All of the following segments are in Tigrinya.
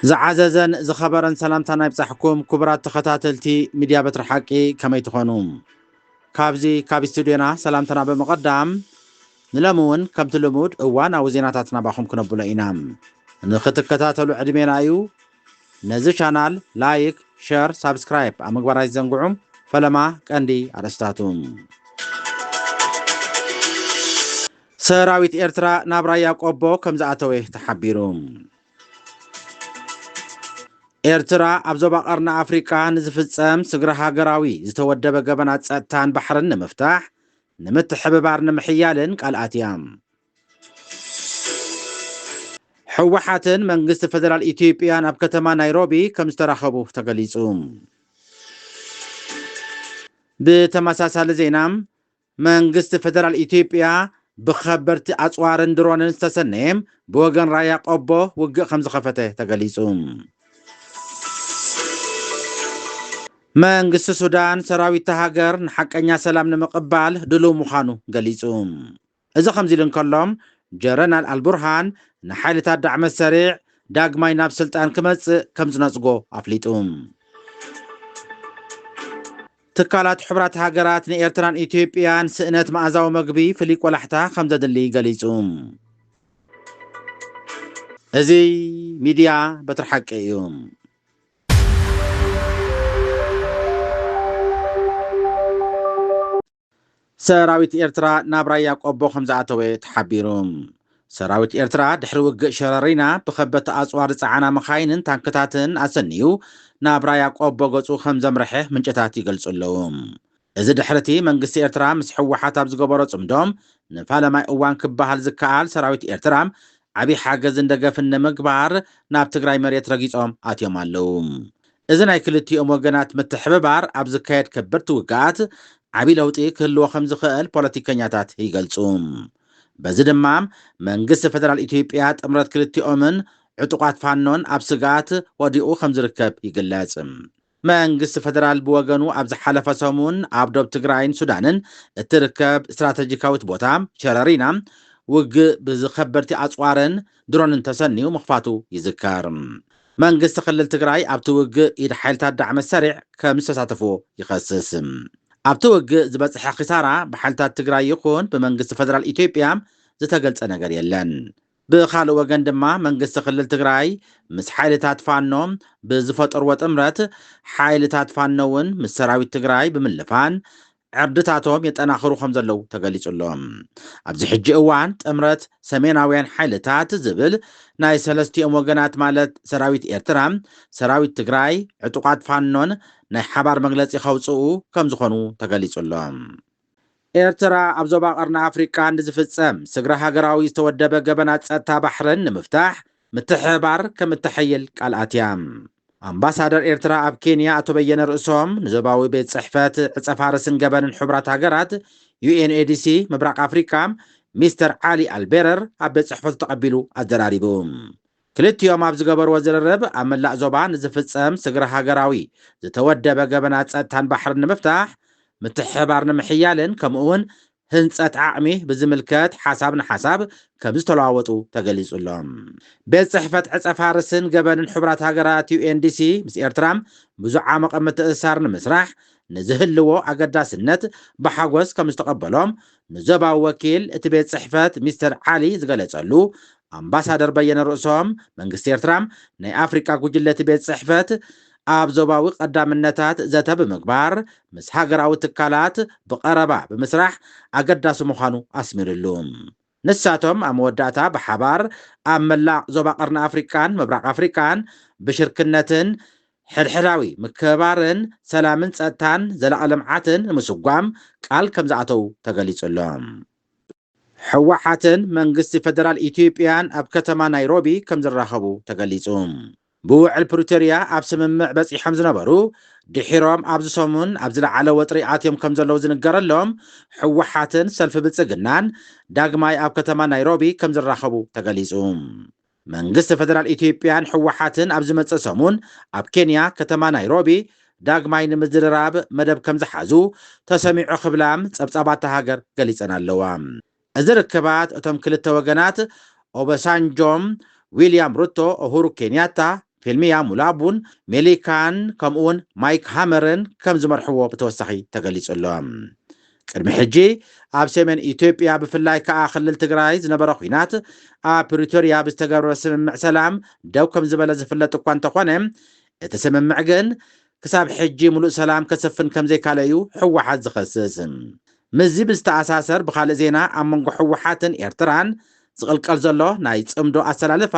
زعززن زخبرن سلامتنا يبصحكم كبرات تخاتلتي ميديا بتر حقي كما يتخونوم كاب استوديونا سلامتنا بمقدم نلمون كم تلمود وانا وزيناتاتنا باخم كنبولا إنام نختكتاتلو عدمينا أيو نزي شانال لايك شير سابسكرايب أمقبار زنقعهم فلما كاندي عرستاتهم سراويت إرترا نابرايا قبو كم زعتوه تحبيروم إرترا أبزوبا قرن أفريقيا نزفتصم سجر هاجراوي زتودب جبنات ساتان بحرن مفتاح نمت حببار نمحيالن كالآتيام حوحاتن منجست فدرال إثيوبيا نبكتما نيروبي كم استراخبو تقليصوم بتماساسال زينام منجست فدرال إثيوبيا بخبرت أصوارن درونن استسنيم بوغن رايق أبو وق خمس خفته تقليصوم መንግስት ሱዳን ሰራዊት ሃገር ንሐቀኛ ሰላም ንምቅባል ድሉው ምዃኑ ገሊጹም እዚ ከምዚ ኢሉ እንከሎም ጀነራል አልቡርሃን ንሓይልታት ዳዕመ ሰሪዕ ዳግማይ ናብ ስልጣን ክመጽእ ከም ዝነጽጎ ኣፍሊጡም ትካላት ሕቡራት ሃገራት ንኤርትራን ኢትዮጵያን ስእነት መኣዛዊ መግቢ ፍሉይ ቆላሕታ ከም ዘድሊ ገሊጹም እዚ ሚድያ በትሪ ሓቂ እዩ سراويت إرترا نابرايا قبو خمزاتوي تحبيروم سراويت إرترا دحر وقع شرارينا بخبت أصوار تعانا مخاينن تانكتاتن أسنيو نابرايا قبو قصو خمزة مرحه من جتاتي قلصو اللوم إذا دحرتي منقس إرترا مسحو حتى بزقبرو صمدوم نفالا ما اوان كبهال زكال سراويت إرترا عبي حاجة زندقة في النمقبار ناب تقراي مريت رقيصهم آتيوم اللوم إذا نايكلتي وقنات متحببار أبزكايت كبرت وقات عبي لوطي كله خمس خال بوليتيكانياتات يقلصوم بزي دمام منقس فدرال إثيوبيا أمرت كلتي أمن عطوقات فانون أبسقات وديو خمس ركب يقلاسم منقس فدرال بوغنو أبز حلفة سومون أبدوب تقراين سودانن التركب استراتيجيكاوت بوتام شرارينا وق بزخبرتي أصوارن درون تسنيو مخفاتو يذكارم منقس خلل تقراي أبتوق إيد حالتات دعم السريع كمستساتفو يخصصم أبتوق زبصح خسارة بحالتات تقراي يكون بمنقس فدرال إثيوبيا زتقلت أنقر يلن بخالو وقن دما منقس خلل تقراي مس حالتات فانوم بزفطر وتمرت حالتات فانون مس سراوي تقراي بملفان عبدتاتهم يتأناخرو خمزلو تقليص اللهم أبزي حجي اوان تمرت سميناوين حالتات زبل ناي سلستي وقنات مالت سراويت إرترام سراويت تقراي عطوقات فانون ناي حبار مغلط يخوصو كم زخونو تقليص اللهم إرترا أبزوبا قرنا أفريقيا نزفتصم سقرا هاقراوي استودب قبنات ساتا بحرن مفتاح متحبار كمتحيل كالآتيام أمباسادر إرترا أب كينيا أتبين رؤسهم نزباوي بيت صحفات عصفارسن قبن حبرات هاقرات UNADC مبراق أفريقيا مستر علي البيرر أب بيت صحفات تقبلو الدراريبوم كلت يوم أبز قبر وزير الرب أملا زوبان نزفتصم سقرا هاقراوي زتودب قبنات ساتان بحرن مفتاح متحبارن محيالن كمؤون هنصت عقمي بزملكات حسابنا حساب كمزتلواوطو تقليص لهم بيت صحفة عصفارسن قبن حبرات هاقرات UNDC مس إرترام بزو عامق متأثار مسرح نزهلو أقداسنت بحاقوس كمستقبلهم نزبا وكيل اتبيت صحفة مستر علي زغلصلو أمباسادر بين رؤسهم منقس إرترام ناي أفريقيا كجلة بيت صحفة أب زوباوي قدامنتات زتا بمقبار مس هاقراو تكالات بقربا بمسرح أقداسو مخانو أسمير اللوم نساتهم أموداتا بحبار أملا زوبا قرن أفريكان مبراق أفريكان بشركنتن حرحراوي مكبارن سلامن ساتان زلق لمعاتن مسقوام قال كمزعتو تقليص اللوم حواحاتن منقس فدرال إثيوبيان أب كتما نيروبي كمزراخبو تقليصوم بوعل بروتيريا أب سممع بس يحمز نبرو دحيروم أبز سومون أبز على وطريقات يوم كم زلو زنقر لهم حوحاتن سلف بتسقنان داقماي أب كتما نيروبي كم زراخبو تقليزهم منقس فدرال إثيوبيان حوحاتن أبز متسسومون أب كينيا كتما نيروبي داقماي نمزل راب مدب كم زحازو تسميع خبلام تسابات هاجر قليسنا اللوام أزر الكبات أتم كل التوقنات أوبسانجوم ويليام روتو أهورو كينياتا ፊልሚያ ሙላቡን ሜሊካን ከምኡውን ማይክ ሃመርን ከም ዝመርሕዎ ብተወሳኺ ተገሊጹሎም ቅድሚ ሕጂ ኣብ ሰሜን ኢትዮጵያ ብፍላይ ከዓ ክልል ትግራይ ዝነበረ ኩናት ኣብ ፕሪቶሪያ ብዝተገብረ ስምምዕ ሰላም ደው ከም ዝበለ ዝፍለጥ እኳ እንተኾነ እቲ ስምምዕ ግን ክሳብ ሕጂ ሙሉእ ሰላም ከሰፍን ከም ዘይካለዩ ሕወሓት ዝኸስስ ምዚ ብዝተኣሳሰር ብካልእ ዜና ኣብ መንጎ ሕወሓትን ኤርትራን ዝቕልቀል ዘሎ ናይ ጽምዶ ኣሰላልፋ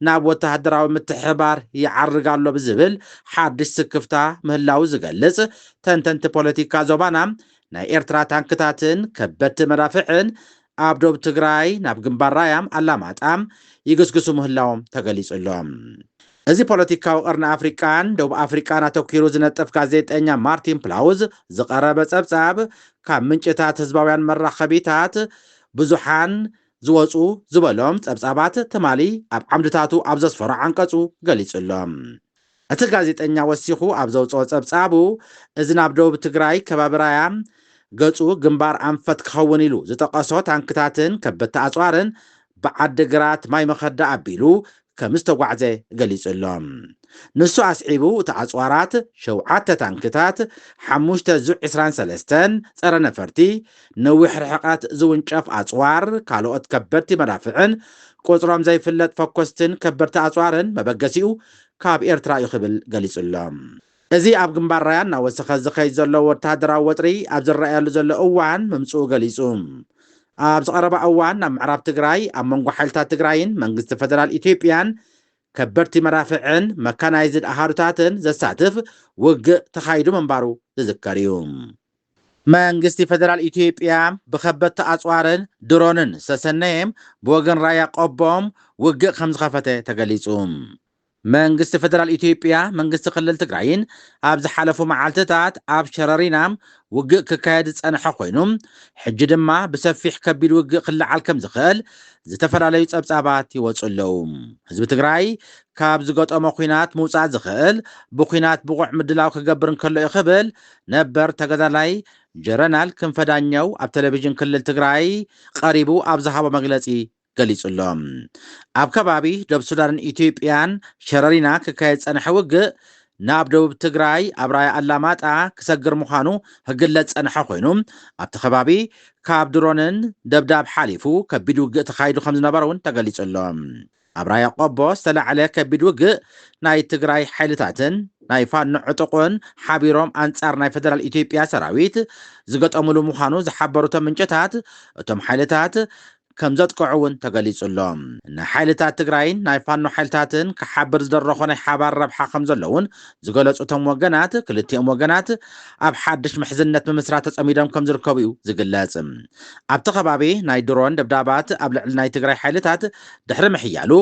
ናብ ወተሃደራዊ ምትሕባር ይዓርግ ኣሎ ብዝብል ሓድሽ ስክፍታ ምህላው ዝገልጽ ተንተንቲ ፖለቲካ ዞባና ናይ ኤርትራ ታንክታትን ከበድቲ መዳፍዕን ኣብ ደቡብ ትግራይ ናብ ግንባር ራያም ኣላማጣም ይግስግሱ ምህላዎም ተገሊጹሎም እዚ ፖለቲካዊ ቅርኒ ኣፍሪቃን ደቡብ ኣፍሪቃን ኣተኪሩ ዝነጥፍ ጋዜጠኛ ማርቲን ፕላውዝ ዝቐረበ ጸብጻብ ካብ ምንጭታት ህዝባውያን መራኸቢታት ብዙሓን ዝወፁ ዝበሎም ጸብጻባት ተማሊ ኣብ ዓምድታቱ ኣብ ዘስፈሮ ዓንቀጹ ገሊጹሎም እቲ ጋዜጠኛ ወሲኹ ኣብ ዘውፅኦ ጸብጻቡ እዚ ናብ ደቡብ ትግራይ ከባቢ ራያ ገጹ ግንባር ኣንፈት ክኸውን ኢሉ ዝጠቐሶ ታንክታትን ከበድቲ ኣጽዋርን ብዓዲግራት ማይ መኸዳ ኣቢሉ ከም ዝተጓዕዘ ገሊጹሎም ንሱ ኣስዒቡ እቲ ኣጽዋራት 7 ታንክታት 5 ዙዕ 23 ጸረ ነፈርቲ ነዊሕ ርሕቐት ዝውንጨፍ ኣጽዋር ካልኦት ከበድቲ መዳፍዕን ቁጽሮም ዘይፍለጥ ፈኮስትን ከበድቲ ኣጽዋርን መበገሲኡ ካብ ኤርትራ እዩ ክብል ገሊጹሎም እዚ ኣብ ግንባር ራያ እናወሰኸ ዝኸይድ ዘሎ ወተሃደራዊ ወጥሪ ኣብ ዝረኣየሉ ዘሎ እዋን ምምጽኡ ገሊጹ ኣብ ዝቐረባ እዋን ናብ ምዕራብ ትግራይ ኣብ መንጎ ሓይልታት ትግራይን መንግስቲ ፌደራል ኢትዮጵያን ከበድቲ መራፍዕን መካናይዝድ ኣሃዱታትን ዘሳትፍ ውግእ ተኻይዱ ምንባሩ ዝዝከር እዩ መንግስቲ ፌደራል ኢትዮጵያ ብከበድቲ ኣጽዋርን ድሮንን ዝተሰነየ ብወገን ራያ ቆቦም ውግእ ከም ዝኸፈተ ተገሊጹ መንግስቲ ፌደራል ኢትዮጵያ መንግስቲ ክልል ትግራይን ኣብ ዝሓለፉ መዓልትታት ኣብ ሸረሪናም ውግእ ክካየድ ዝጸንሐ ኮይኑ ሕጂ ድማ ብሰፊሕ ከቢድ ውግእ ክለዓል ከም ዝኽእል ዝተፈላለዩ ጸብጻባት ይወፁ ኣለዉ ህዝቢ ትግራይ ካብ ዝገጠሞ ኩናት ምውፃእ ዝኽእል ብኩናት ብቑዕ ምድላው ክገብር እንከሎ ይኽብል ነበር ተገዳላይ ጀነራል ክንፈዳኛው ኣብ ቴሌቪዥን ክልል ትግራይ ቀሪቡ ኣብ ዝሃቦ መግለጺ ገሊጹሎም ኣብ ከባቢ ደቡብ ሱዳንን ኢትዮጵያን ሸረሪና ክካየድ ጸንሐ ውግእ ናብ ደቡብ ትግራይ ኣብ ራያ ኣላማጣ ክሰግር ምዃኑ ህግለጽ ጸንሐ ኮይኑ ኣብቲ ከባቢ ካብ ድሮንን ደብዳብ ሓሊፉ ከቢድ ውግእ ተኻይዱ ከም ዝነበረ እውን ተገሊጹሎም ኣብ ራያ ቆቦ ዝተላዕለ ከቢድ ውግእ ናይ ትግራይ ሓይልታትን ናይ ፋኖ ዕጡቕን ሓቢሮም ኣንጻር ናይ ፌደራል ኢትዮጵያ ሰራዊት ዝገጠሙሉ ምዃኑ ዝሓበሩቶም ምንጭታት እቶም ሓይልታት ከም ዘጥቅዑውን ተገሊጹሎም ናይ ሓይልታት ትግራይን ናይ ፋኖ ሓይልታትን ክሓብር ዝደረኾ ናይ ሓባር ረብሓ ከም ዘለውን ዝገለጹቶም ወገናት ክልቲኦም ወገናት ኣብ ሓድሽ ምሕዝነት ምምስራት ተጸሚዶም ከም ዝርከቡ እዩ ዝግለጽ ኣብቲ ከባቢ ናይ ድሮን ደብዳባት ኣብ ልዕሊ ናይ ትግራይ ሓይልታት ድሕሪ ምሕያሉ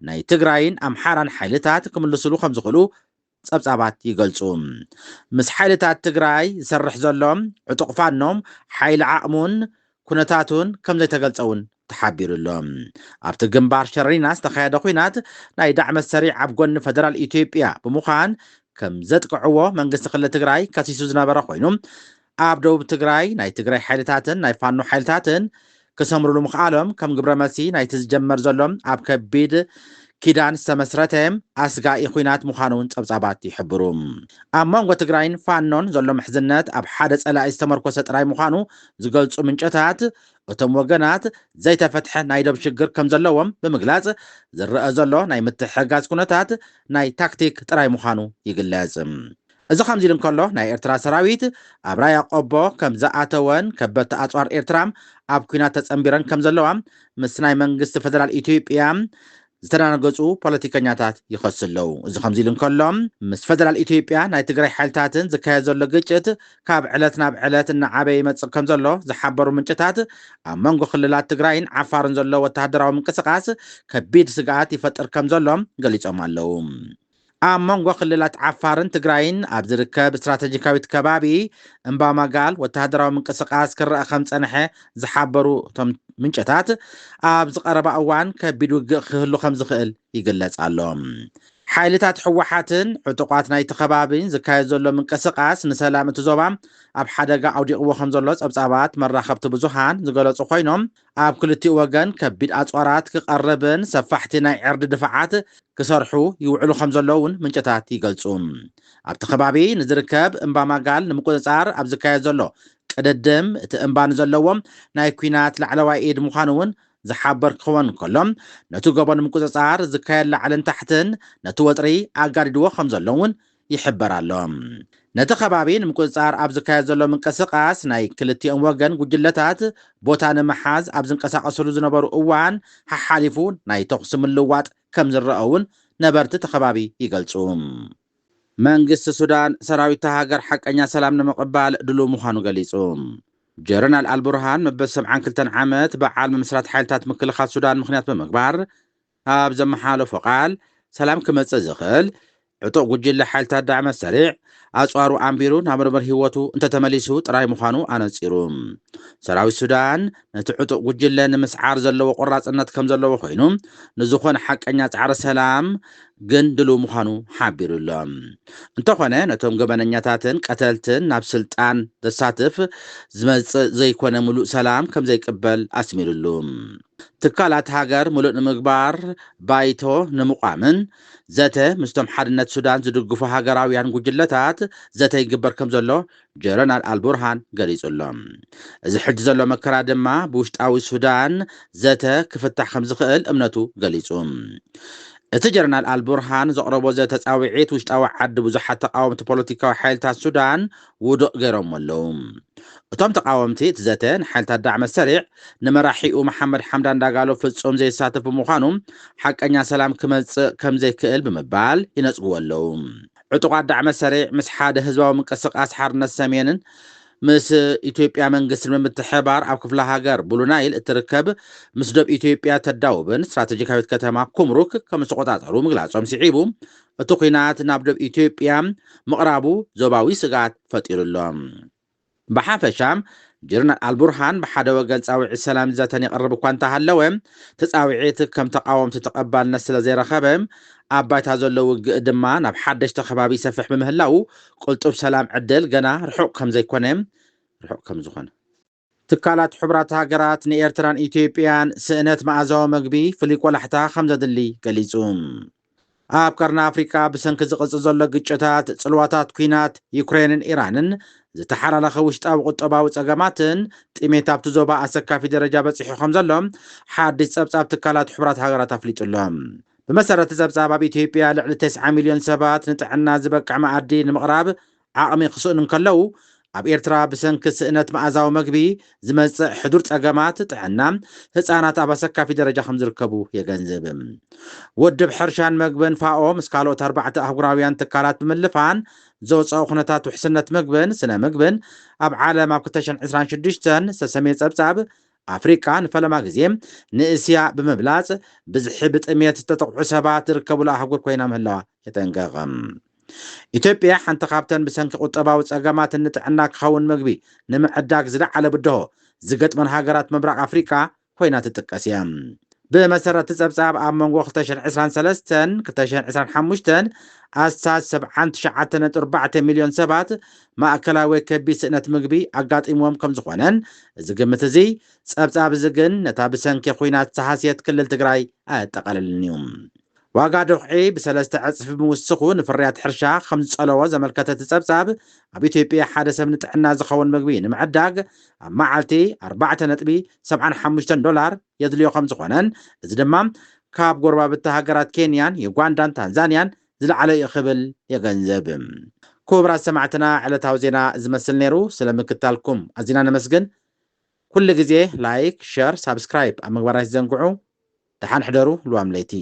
ናይ ትግራይን ኣምሓራን ሓይልታት ክምልስሉ ከም ዝኽእሉ ጸብጻባት ይገልጹ ምስ ሓይልታት ትግራይ ዝሰርሕ ዘሎም ዕጡቕ ፋኖም ሓይሊ ዓቕሙን ኩነታቱን ከም ዘይተገልጸውን ተሓቢሩሎም ኣብቲ ግንባር ሸረሪና ዝተኻየደ ኩናት ናይ ዳዕመ ሰሪዕ ኣብ ጎኒ ፌደራል ኢትዮጵያ ብምዃን ከም ዘጥቅዕዎ መንግስቲ ክልል ትግራይ ከሲሱ ዝነበረ ኮይኑ ኣብ ደቡብ ትግራይ ናይ ትግራይ ሓይልታትን ናይ ፋኖ ሓይልታትን ክሰምርሉ ምኽኣሎም ከም ግብረ መልሲ ናይቲ ዝጀመር ዘሎም ኣብ ከቢድ ኪዳን ዝተመስረተ ኣስጋኢ ኩናት ምዃኑን ጸብጻባት ይሕብሩ ኣብ መንጎ ትግራይን ፋኖን ዘሎ ምሕዝነት ኣብ ሓደ ጸላኢ ዝተመርኮሰ ጥራይ ምዃኑ ዝገልጹ ምንጭታት እቶም ወገናት ዘይተፈትሐ ናይ ደብ ሽግር ከም ዘለዎም ብምግላጽ ዝረአ ዘሎ ናይ ምትሕግጋዝ ኩነታት ናይ ታክቲክ ጥራይ ምዃኑ ይግለጽ እዚ ከምዚ ኢሉ እንከሎ ናይ ኤርትራ ሰራዊት ኣብ ራያ ቆቦ ከም ዝኣተወን ከበድቲ ኣጽዋር ኤርትራ ኣብ ኩናት ተጸምቢረን ከም ዘለዋ ምስ ናይ መንግስቲ ፌደራል ኢትዮጵያ ዝተናገጹ ፖለቲከኛታት ይኸሱ ኣለዉ እዚ ከምዚ ኢሉ እንከሎ ምስ ፌደራል ኢትዮጵያ ናይ ትግራይ ሓይልታትን ዝካየድ ዘሎ ግጭት ካብ ዕለት ናብ ዕለት እናዓበየ ይመጽእ ከም ዘሎ ዝሓበሩ ምንጭታት ኣብ መንጎ ክልላት ትግራይን ዓፋርን ዘሎ ወተሃደራዊ ምንቅስቓስ ከቢድ ስግኣት ይፈጥር ከም ዘሎም ገሊጾም ኣለዉ ኣብ መንጎ ክልላት ዓፋርን ትግራይን ኣብ ዝርከብ ስትራቴጂካዊት ከባቢ እምባማጋል ወተሃደራዊ ምንቅስቓስ ክረአ ከም ጸንሐ ዝሓበሩ እቶም ምንጭታት ኣብ ዝቐረባ እዋን ከቢድ ውግእ ክህሉ ከም ዝኽእል ይግለጽ ኣሎ ሓይልታት ሕወሓትን ዕጡቋት ናይቲ ከባቢን ዝካየድ ዘሎ ምንቅስቓስ ንሰላም እቲ ዞባ ኣብ ሓደጋ ኣውዲቕዎ ከም ዘሎ ጸብጻባት መራኸብቲ ብዙሃን ዝገለጹ ኮይኖም ኣብ ክልቲኡ ወገን ከቢድ ኣጽዋራት ክቐርብን ሰፋሕቲ ናይ ዕርዲ ድፍዓት ክሰርሑ ይውዕሉ ከም ዘለውን ምንጭታት ይገልጹ ኣብቲ ከባቢ ንዝርከብ እምባማጋል ንምቁፅጻር ኣብ ዝካየድ ዘሎ ቅድድም እቲ እምባ ንዘለዎም ናይ ኩናት ላዕለዋይ ኢድ ምዃኑ እውን ዝሓበር ክኸውን ከሎም ነቲ ጎቦ ንምቁፅጻር ዝካየድ ላዕልን ታሕትን ነቲ ወጥሪ ኣጋዲድዎ ከም ዘለውን ይሕበር ኣሎ ነቲ ከባቢ ንምቁፅጻር ኣብ ዝካየድ ዘሎ ምንቅስቓስ ናይ ክልቲኦም ወገን ጉጅለታት ቦታ ንምሓዝ ኣብ ዝንቀሳቐሰሉ ዝነበሩ እዋን ሓሓሊፉ ናይ ተኹሲ ምልዋጥ ከም ዝረአውን ነበርቲ ተኸባቢ ይገልጹ መንግስቲ ሱዳን ሰራዊት ሃገር ሓቀኛ ሰላም ንምቕባል ድሉው ምዃኑ ገሊጹ ጀነራል አልቡርሃን መበል 72 ዓመት በዓል ምምስራት ሓይልታት ምክልኻል ሱዳን ምክንያት ብምግባር ኣብ ዘመሓላለፎ ቃል ሰላም ክመጽእ ዝኽእል ዕጡቕ ጉጅለ ሓይልታት ዳዕመ ሰሪዕ ኣጽዋሩ ኣንቢሩ ናብ መርበል ህይወቱ እንተተመሊሱ ጥራይ ምዃኑ ኣነጺሩ ሰራዊት ሱዳን ነቲ ዕጡቕ ጉጅለ ንምስዓር ዘለዎ ቆራጽነት ከም ዘለዎ ኮይኑ ንዝኾነ ሓቀኛ ጻዕሪ ሰላም ግን ድሉው ምዃኑ ሓቢሩሎ እንተኾነ ነቶም ገበነኛታትን ቀተልትን ናብ ስልጣን ዘሳትፍ ዝመጽእ ዘይኮነ ሙሉእ ሰላም ከም ዘይቅበል ኣስሚሩሉ ትካላት ሃገር ሙሉእ ንምግባር ባይቶ ንምቋምን ዘተ ምስቶም ሓድነት ሱዳን ዝድግፉ ሃገራውያን ጉጅለታት ዘተ ይግበር ከም ዘሎ ጀነራል አልቡርሃን ገሊጹሎም እዚ ሕጂ ዘሎ መከራ ድማ ብውሽጣዊ ሱዳን ዘተ ክፍታሕ ከም ዝኽእል እምነቱ ገሊጹ እቲ ጀነራል አልቡርሃን ዘቕረቦ ዘተጻውዒት ውሽጣዊ ዓዲ ብዙሓት ተቃወምቲ ፖለቲካዊ ሓይልታት ሱዳን ውዱቕ ገይሮም ኣለዉ እቶም ተቃወምቲ እቲ ዘተ ንሓይልታት ዳዕመ ሰሪዕ ንመራሒኡ መሐመድ ሓምዳን ዳጋሎ ፍጹም ዘይሳተፉ ምዃኑ ሓቀኛ ሰላም ክመጽእ ከም ዘይክእል ብምባል ይነጽግዎ ኣለዉ ዕጡቓት ዳዕመ ሰሪዕ ምስ ሓደ ህዝባዊ ምንቅስቓስ ሓርነት ሰሜንን ምስ ኢትዮጵያ መንግስቲ ብምትሕባር ኣብ ክፍለ ሃገር ቡሉናይል እትርከብ ምስ ደብ ኢትዮጵያ ተዳውብን ስትራቴጂካዊት ከተማ ኩምሩክ ከም ዝተቆጻጸሩ ምግላጾም ሲዒቡ እቲ ኩናት ናብ ደብ ኢትዮጵያ ምቕራቡ ዞባዊ ስጋት ፈጢሩሎም ብሓፈሻም ጀነራል አልቡርሃን ብሓደ ወገን ጻውዒት ሰላም ዘተን የቕርብ እኳ እንተሃለወ ተጻውዒት ከም ተቃወምቲ ተቐባልነት ስለ ዘይረኸበ ኣብ ባይታ ዘሎ ውግእ ድማ ናብ ሓደሽተ ከባቢ ሰፍሕ ብምህላው ቁልጡፍ ሰላም ዕድል ገና ርሑቕ ከም ዝኾነ ትካላት ሕቡራት ሃገራት ንኤርትራን ኢትዮጵያን ስእነት መኣዛዊ መግቢ ፍሉይ ቆላሕታ ከም ዘድሊ ገሊጹ ኣብ ቀርኒ ኣፍሪካ ብሰንኪ ዝቕጽል ዘሎ ግጭታት ጽልዋታት ኩናት ዩክሬንን ኢራንን ዝተሓላለኸ ውሽጣዊ ቁጠባዊ ፀገማትን ጥሜት ኣብቲ ዞባ ኣሰካፊ ደረጃ በፂሑ ከም ዘሎ ሓድሽ ፀብጻብ ትካላት ሕቡራት ሃገራት ኣፍሊጡሎም ብመሰረተ ፀብጻብ ኣብ ኢትዮጵያ ልዕሊ 9 ሚልዮን ሰባት ንጥዕና ዝበቅዕ መኣዲ ንምቕራብ ዓቕሚ ክስእኑ ከለው ኣብ ኤርትራ ብሰንኪ ስእነት መኣዛዊ መግቢ ዝመጽእ ሕዱር ፀገማት ጥዕና ህፃናት ኣብ ኣሰካፊ ደረጃ ከም ዝርከቡ የገንዝብ ውድብ ሕርሻን መግብን ፋኦ ምስ ካልኦት 4 ኣህጉራውያን ትካላት ብምልፋን ዘውፅኦ ኩነታት ውሕስነት ምግብን ስነ ምግብን ኣብ ዓለም ኣብ 2026 ዝተሰመየ ፀብጻብ ኣፍሪካ ንፈለማ ግዜ ንእስያ ብምብላፅ ብዝሒ ብጥሜት ዝተጠቕዑ ሰባት ዝርከቡሉ ኣህጉር ኮይና ምህላዋ የጠንቀቐ ኢትዮጵያ ሓንቲ ካብተን ብሰንኪ ቁጠባዊ ፀገማትን ንጥዕና ክኸውን ምግቢ ንምዕዳግ ዝለዓለ ብድሆ ዝገጥመን ሃገራት ምብራቕ ኣፍሪካ ኮይና ትጥቀስ እያ ብመሰረተ ፀብጻብ ኣብ መንጎ 2023 2025 ኣሳስ 79.4 ሚልዮን ሰባት ማእከላዊ ከቢ ስእነት ምግቢ ኣጋጢሞም ከም ዝኾነን እዚ ግምት እዚ ፀብጻብ እዚ ግን ነታ ብሰንኪ ኩናት ተሃስየት ክልል ትግራይ ኣጠቓለልን እዩ ዋጋ ድርዒ ብ3 ዕፅፊ ምውስኹ ንፍርያት ሕርሻ ከም ዝጸለዎ ዘመልከተ ፀብጻብ ኣብ ኢትዮጵያ ሓደ ሰብ ንጥዕና ዝኸውን ምግቢ ንምዕዳግ ኣብ መዓልቲ $4.75 የድልዮ ከም ዝኾነን እዚ ድማ ካብ ጎረባብቲ ሃገራት ኬንያን ዩጋንዳን ታንዛንያን ዝለዓለ ይኽብል የገንዘብ ክቡራት ሰማዕትና ዕለታዊ ዜና ዝመስል ነይሩ ስለምክታልኩም ኣዝና ነመስግን ኩሉ ግዜ ላይክ ሼር ሳብስክራይብ ኣብ ምግባር ኣይትዘንግዑ ደሓን ሕደሩ ልዋም ለይቲ